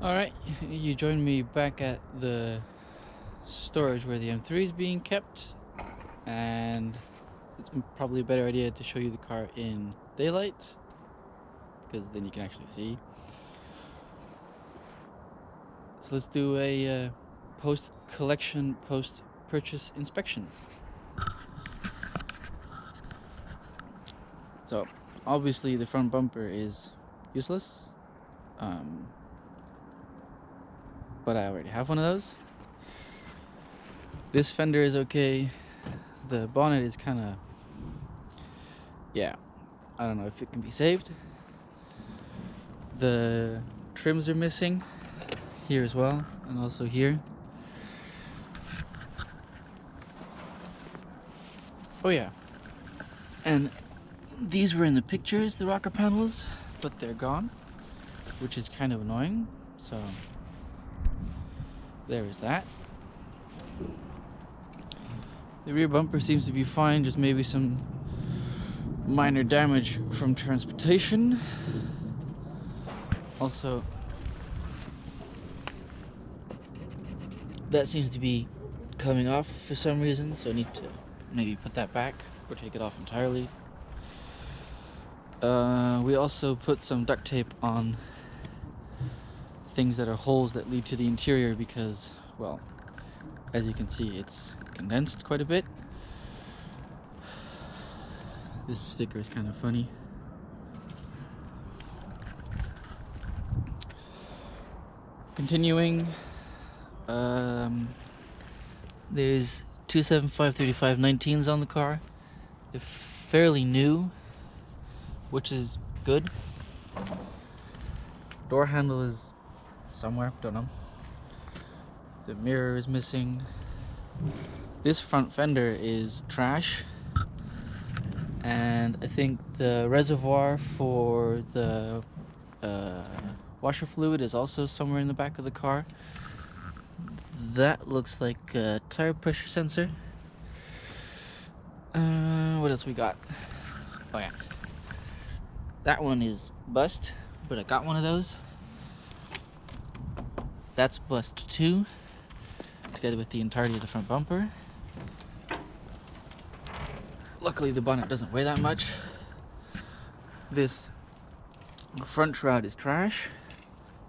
Alright, you joined me back at the storage where the M3 is being kept, and it's probably a better idea to show you the car in daylight, because then you can actually see. So let's do a post-collection, post-purchase inspection. So, obviously the front bumper is useless, but I already have one of those. This fender is okay. The bonnet is kind of, yeah, I don't know if it can be saved. The trims are missing here as well, and also here. Oh yeah, and these were in the pictures, the rocker panels, but they're gone, which is kind of annoying. So there is that. The rear bumper seems to be fine, just maybe some minor damage from transportation. Also, that seems to be coming off for some reason, so I need to maybe put that back or take it off entirely. We also put some duct tape on things that are holes that lead to the interior because, well, as you can see, it's condensed quite a bit. This sticker is kind of funny. Continuing, there's 275/35/19s on the car. They're fairly new, which is good. Door handle is somewhere, don't know. The mirror is missing. This front fender is trash, and I think the reservoir for the washer fluid is also somewhere in the back of the car. That looks like a tire pressure sensor. What else we got? Oh yeah, that one is bust, but I got one of those. That's bust too, together with the entirety of the front bumper. Luckily the bonnet doesn't weigh that much. This front shroud is trash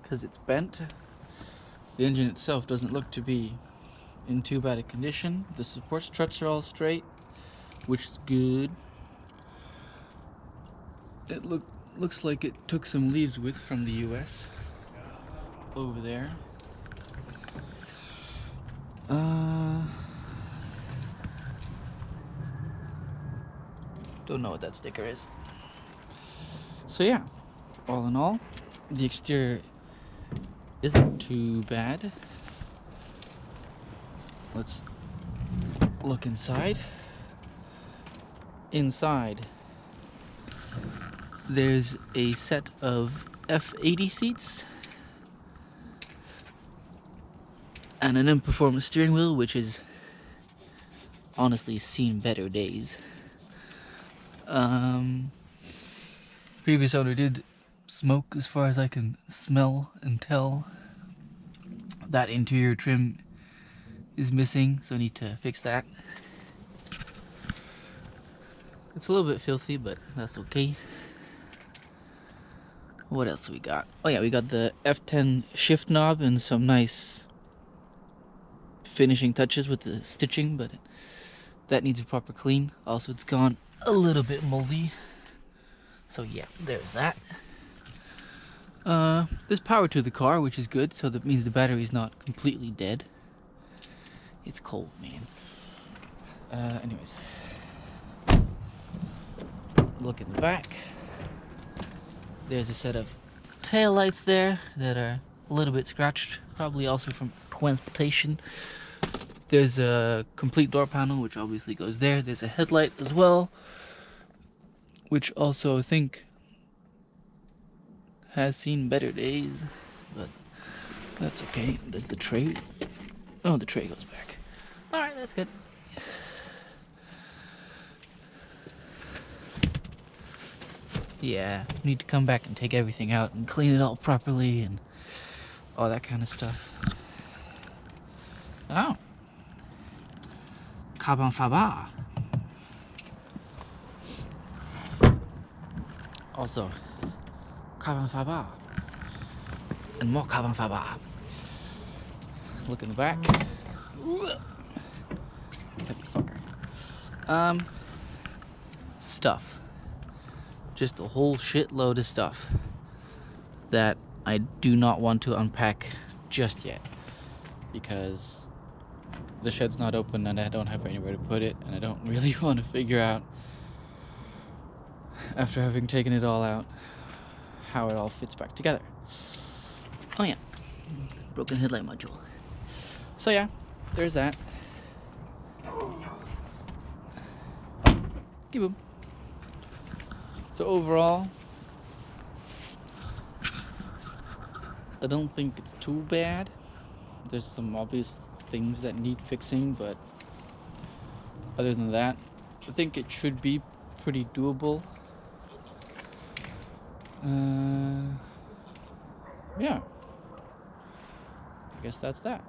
because it's bent. The engine itself doesn't look to be in too bad a condition. The support struts are all straight, which is good. It looks like it took some leaves with from the US over there. Don't know what that sticker is. So yeah, all in all, the exterior isn't too bad. Let's look inside. Inside, there's a set of F80 seats and an M-Performance steering wheel, which has honestly seen better days. Previous owner did smoke, as far as I can smell and tell. That interior trim is missing, so I need to fix that. It's a little bit filthy, but that's okay. What else we got? Oh yeah, we got the F10 shift knob and some nice finishing touches with the stitching, but that needs a proper clean. Also, it's gone a little bit moldy. So yeah, there's that. There's power to the car, which is good, so that means the battery's not completely dead. It's cold, man. Anyways. Look in the back. There's a set of tail lights there that are a little bit scratched, probably also from transportation. There's a complete door panel, which obviously goes there. There's a headlight as well, which also I think has seen better days, but that's okay. There's the tray. Oh, the tray goes back. Alright, that's good. Yeah, need to come back and take everything out and clean it all properly and all that kind of stuff. Oh, carbon fiber. Also, carbon fiber. And more carbon fiber. Look in the back. Heavy fucker. Stuff. Just a whole shitload of stuff that I do not want to unpack just yet, because the shed's not open and I don't have anywhere to put it, and I don't really want to figure out, after having taken it all out, how it all fits back together. Oh yeah, broken headlight module. So yeah, there's that. Give him. So overall, I don't think it's too bad. There's some obvious things that need fixing, but other than that, I think it should be pretty doable. Yeah. I guess that's that.